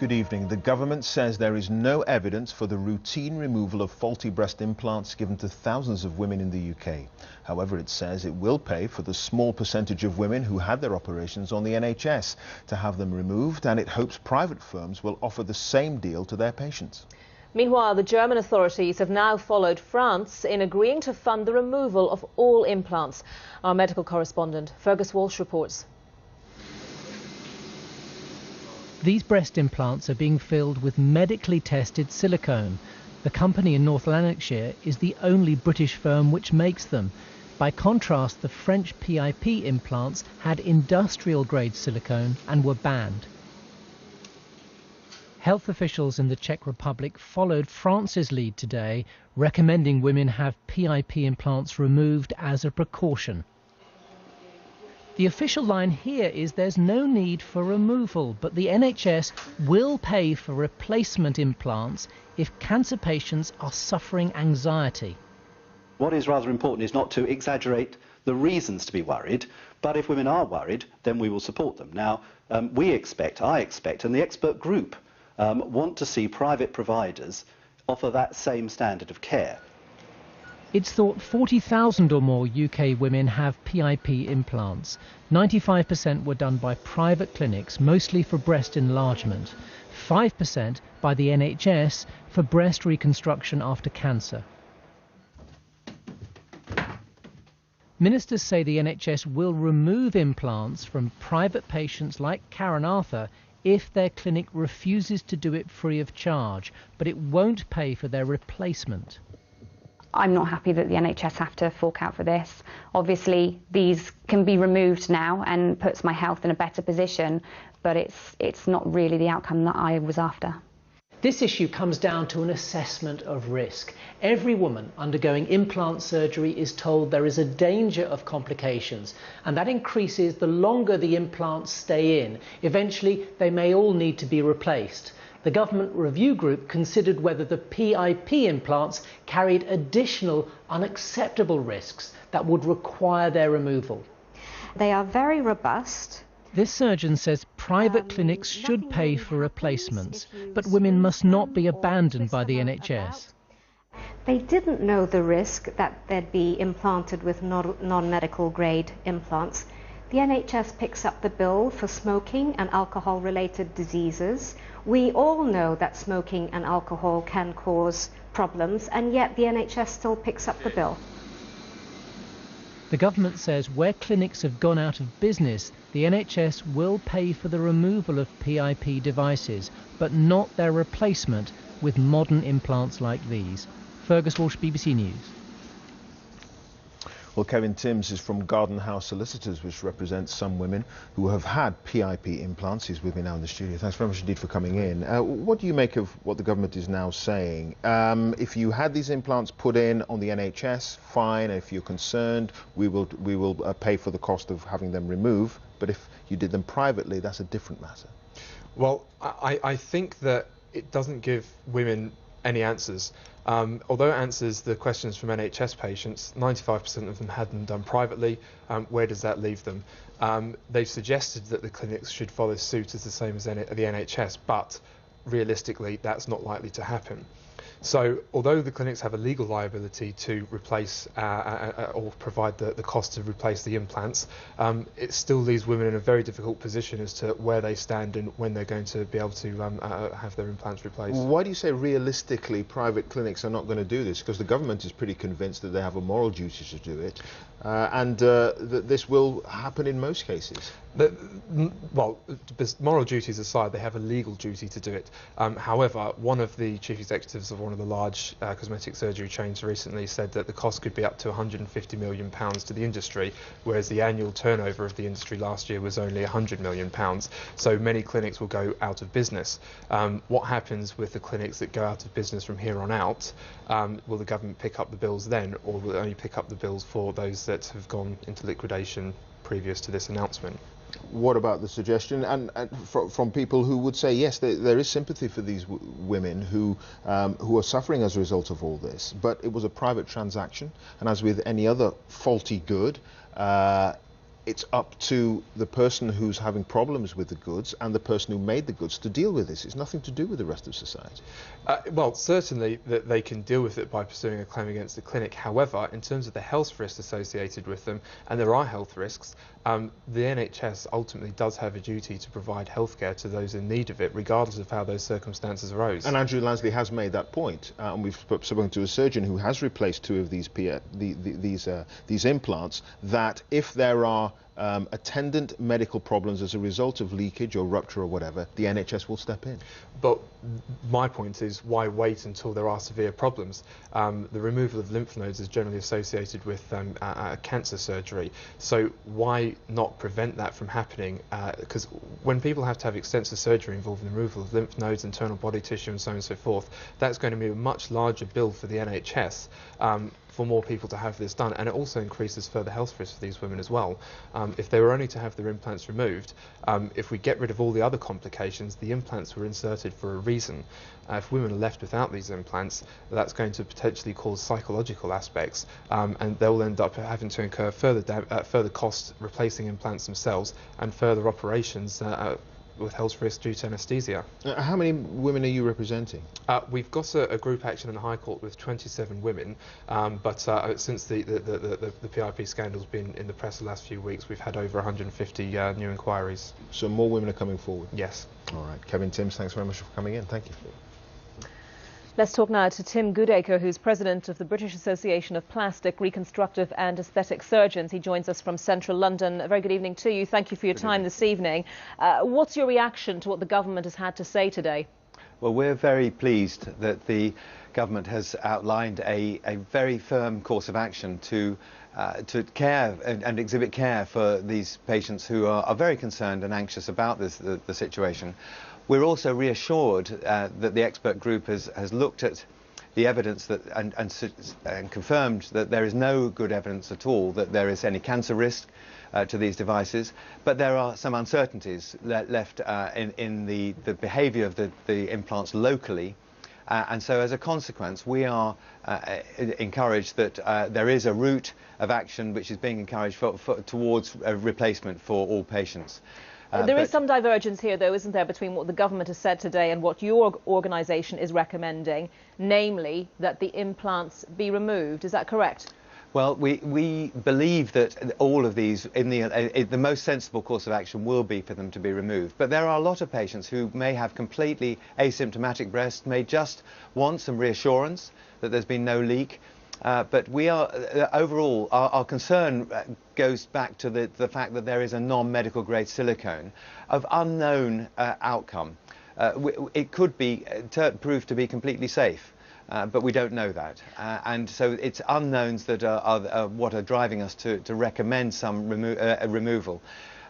Good evening. The government says there is no evidence for the routine removal of faulty breast implants given to thousands of women in the UK. However, it says it will pay for the small percentage of women who had their operations on the NHS to have them removed, and it hopes private firms will offer the same deal to their patients. Meanwhile, the German authorities have now followed France in agreeing to fund the removal of all implants. Our medical correspondent Fergus Walsh reports. These breast implants are being filled with medically tested silicone. The company in North Lanarkshire is the only British firm which makes them. By contrast, the French PIP implants had industrial-grade silicone and were banned. Health officials in the Czech Republic followed France's lead today, recommending women have PIP implants removed as a precaution. The official line here is there's no need for removal, but the NHS will pay for replacement implants if cancer patients are suffering anxiety. What is rather important is not to exaggerate the reasons to be worried, but if women are worried, then we will support them. Now, I expect, and the expert group want to see private providers offer that same standard of care. It's thought 40,000 or more UK women have PIP implants. 95% were done by private clinics, mostly for breast enlargement. 5% by the NHS for breast reconstruction after cancer. Ministers say the NHS will remove implants from private patients like Karen Arthur if their clinic refuses to do it free of charge, but it won't pay for their replacement. I'm not happy that the NHS have to fork out for this. Obviously, these can be removed now and puts my health in a better position, but it's not really the outcome that I was after. This issue comes down to an assessment of risk. Every woman undergoing implant surgery is told there is a danger of complications, and that increases the longer the implants stay in. Eventually, they may all need to be replaced. The government review group considered whether the PIP implants carried additional unacceptable risks that would require their removal. They are very robust. This surgeon says private clinics should pay for replacements, but women must not be abandoned by the NHS. They didn't know the risk that they'd be implanted with non-medical grade implants. The NHS picks up the bill for smoking and alcohol-related diseases. We all know that smoking and alcohol can cause problems, and yet the NHS still picks up the bill. The government says where clinics have gone out of business, the NHS will pay for the removal of PIP devices, but not their replacement with modern implants like these. Fergus Walsh, BBC News. Well, Kevin Timms is from Garden House Solicitors, which represents some women who have had PIP implants. He's with me now in the studio. Thanks very much indeed for coming in. What do you make of what the government is now saying? If you had these implants put in on the NHS, fine. If you're concerned, we will pay for the cost of having them removed. But if you did them privately, that's a different matter. Well, I think that it doesn't give women any answers. Although it answers the questions from NHS patients, 95% of them had them done privately. Where does that leave them? They've suggested that the clinics should follow suit as the same as the NHS, but realistically that's not likely to happen. So although the clinics have a legal liability to replace or provide the cost to replace the implants, it still leaves women in a very difficult position as to where they stand and when they're going to be able to have their implants replaced. Why do you say realistically private clinics are not going to do this? Because the government is pretty convinced that they have a moral duty to do it, and that this will happen in most cases. Well, moral duties aside, they have a legal duty to do it. However, one of the chief executives of one of the large cosmetic surgery chains recently said that the cost could be up to £150 million to the industry, whereas the annual turnover of the industry last year was only £100 million. So many clinics will go out of business. What happens with the clinics that go out of business from here on out? Will the government pick up the bills then, or will it only pick up the bills for those that have gone into liquidation previous to this announcement? What about the suggestion, and from people who would say yes, there is sympathy for these women who are suffering as a result of all this, but it was a private transaction, and as with any other faulty good, it's up to the person who's having problems with the goods and the person who made the goods to deal with this. It's nothing to do with the rest of society. Well, certainly that they can deal with it by pursuing a claim against the clinic. However, in terms of the health risks associated with them, and there are health risks, the NHS ultimately does have a duty to provide healthcare to those in need of it, regardless of how those circumstances arose. And Andrew Lansley has made that point, and we've spoken to a surgeon who has replaced 2 of these these implants, that if there are attendant medical problems as a result of leakage or rupture or whatever, the NHS will step in. But my point is, why wait until there are severe problems? The removal of lymph nodes is generally associated with cancer surgery, so why not prevent that from happening? Because when people have to have extensive surgery involving the removal of lymph nodes, internal body tissue and so on and so forth, that's going to be a much larger bill for the NHS. For more people to have this done, and it also increases further health risks for these women as well. If they were only to have their implants removed, if we get rid of all the other complications, the implants were inserted for a reason. If women are left without these implants, that's going to potentially cause psychological aspects, and they'll end up having to incur further costs replacing implants themselves, and further operations with health risks due to anaesthesia. How many women are you representing? We've got a group action in the High Court with 27 women, but since the PIP scandal's been in the press the last few weeks, we've had over 150 new inquiries. So more women are coming forward? Yes. All right. Kevin Timms, thanks very much for coming in. Thank you. Let's talk now to Tim Goodacre, who's president of the British Association of Plastic, Reconstructive and Aesthetic Surgeons. He joins us from central London. A very good evening to you. Thank you for your time this evening. What's your reaction to what the government has had to say today? Well, we're very pleased that the government has outlined a very firm course of action to care and exhibit care for these patients who are very concerned and anxious about the situation. We're also reassured that the expert group has looked at the evidence that and confirmed that there is no good evidence at all that there is any cancer risk to these devices, but there are some uncertainties left in the behaviour of the implants locally, and so as a consequence we are encouraged that there is a route of action which is being encouraged towards a replacement for all patients. There is some divergence here, though, isn't there, between what the government has said today and what your organisation is recommending, namely that the implants be removed. Is that correct? Well, we believe that all of these, the most sensible course of action will be for them to be removed. But there are a lot of patients who may have completely asymptomatic breasts, may just want some reassurance that there's been no leak. But we are overall, our concern goes back to the fact that there is a non-medical grade silicone of unknown outcome. It could be proved to be completely safe, but we don't know that. And so it's unknowns that are what are driving us to recommend some removal.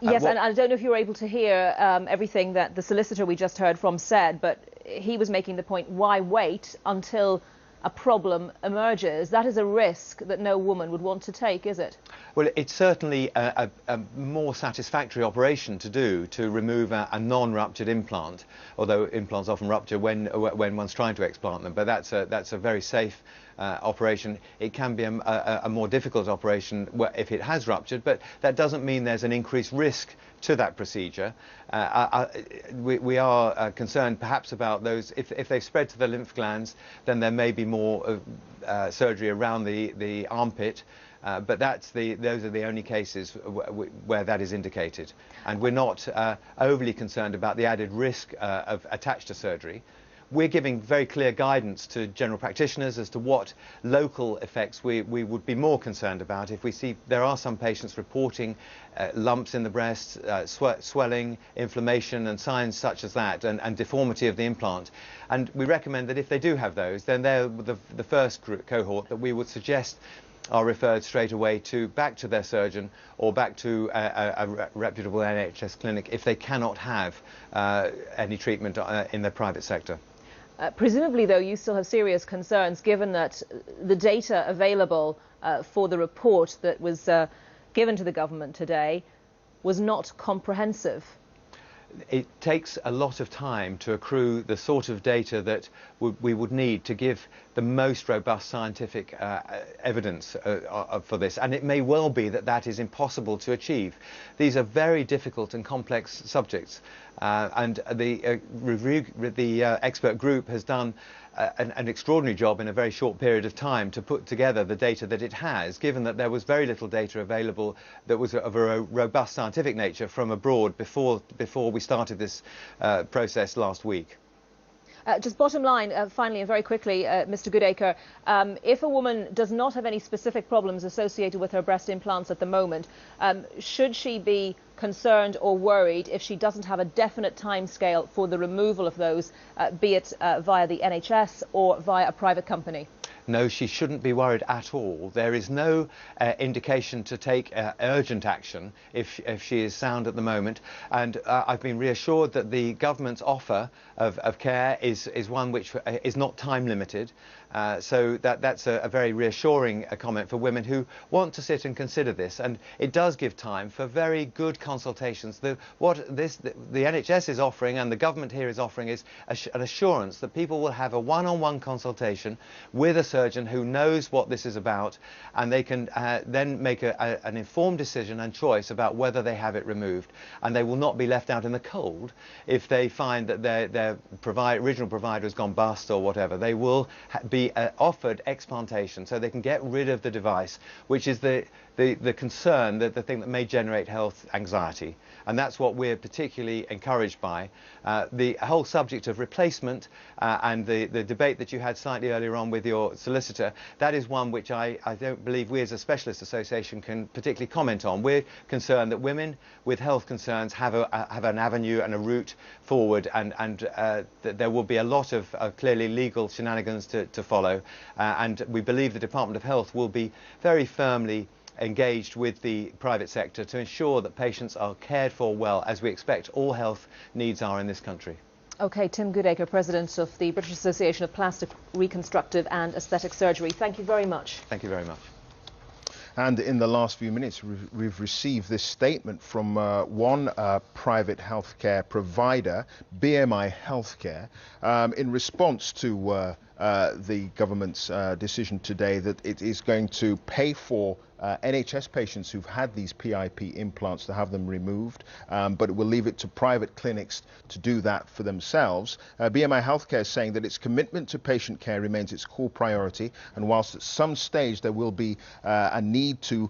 Yes, and I don't know if you were able to hear everything that the solicitor we just heard from said, but he was making the point, why wait until a problem emerges? That is a risk that no woman would want to take, is it? Well, it's certainly a more satisfactory operation to do, to remove a non-ruptured implant, although implants often rupture when one's trying to explant them, but that's a very safe operation. It can be a more difficult operation if it has ruptured, but that doesn't mean there's an increased risk to that procedure. We are concerned perhaps about those, if they spread to the lymph glands, then there may be more surgery around the armpit, but those are the only cases where that is indicated. And we're not overly concerned about the added risk attached to surgery. We're giving very clear guidance to general practitioners as to what local effects we would be more concerned about if we see there are some patients reporting lumps in the breast, swelling, inflammation and signs such as that, and deformity of the implant. And we recommend that if they do have those, then they're the first cohort that we would suggest are referred straight away back to their surgeon or back to a reputable NHS clinic if they cannot have any treatment in the private sector. Presumably, though, you still have serious concerns, given that the data available for the report that was given to the government today was not comprehensive. it takes a lot of time to accrue the sort of data that we would need to give the most robust scientific evidence for this, and it may well be that that is impossible to achieve. These are very difficult and complex subjects, and the expert group has done an extraordinary job in a very short period of time to put together the data that it has, given that there was very little data available that was of a robust scientific nature from abroad before we started this process last week. Just bottom line, finally and very quickly, Mr. Goodacre, if a woman does not have any specific problems associated with her breast implants at the moment, should she be concerned or worried if she doesn't have a definite timescale for the removal of those, be it via the NHS or via a private company? No, she shouldn't be worried at all. There is no indication to take urgent action if she is sound at the moment. And I've been reassured that the government's offer of care is one which is not time limited. So that's a very reassuring comment for women who want to sit and consider this. And it does give time for very good consultations. What the NHS is offering and the government here is offering is an assurance that people will have a one-on-one consultation with a surgeon who knows what this is about, and they can then make an informed decision and choice about whether they have it removed, and they will not be left out in the cold if they find that their original provider has gone bust or whatever. They will be offered explantation so they can get rid of the device, which is the concern, the thing that may generate health anxiety. And that's what we're particularly encouraged by. The whole subject of replacement and the debate that you had slightly earlier on with your solicitor, that is one which I don't believe we as a specialist association can particularly comment on. We're concerned that women with health concerns have an avenue and a route forward, and that there will be a lot of clearly legal shenanigans to follow. And we believe the Department of Health will be very firmly engaged with the private sector to ensure that patients are cared for well, as we expect all health needs are in this country. OK, Tim Goodacre, President of the British Association of Plastic, Reconstructive and Aesthetic Surgery. Thank you very much. Thank you very much. And in the last few minutes, we've received this statement from one private healthcare provider, BMI Healthcare, in response to the government's decision today that it is going to pay for NHS patients who've had these PIP implants to have them removed, but it will leave it to private clinics to do that for themselves. BMI Healthcare is saying that its commitment to patient care remains its core priority, and whilst at some stage there will be a need to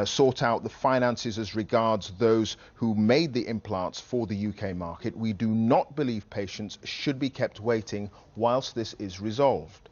sort out the finances as regards those who made the implants for the UK market, we do not believe patients should be kept waiting whilst this is resolved.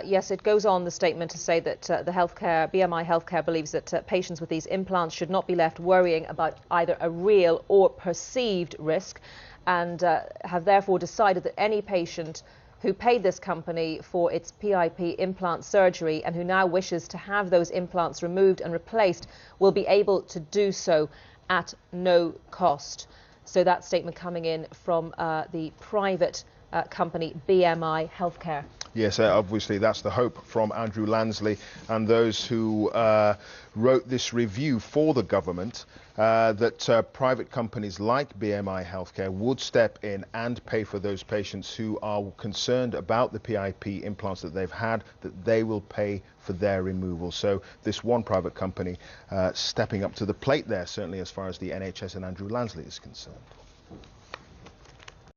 Yes, it goes on, the statement, to say that BMI Healthcare believes that patients with these implants should not be left worrying about either a real or perceived risk, and have therefore decided that any patient who paid this company for its PIP implant surgery and who now wishes to have those implants removed and replaced will be able to do so at no cost. So that statement coming in from the private company BMI Healthcare. Yes, obviously that's the hope from Andrew Lansley and those who wrote this review for the government, that private companies like BMI Healthcare would step in and pay for those patients who are concerned about the PIP implants that they've had, that they will pay for their removal. So this one private company stepping up to the plate there, certainly as far as the NHS and Andrew Lansley is concerned.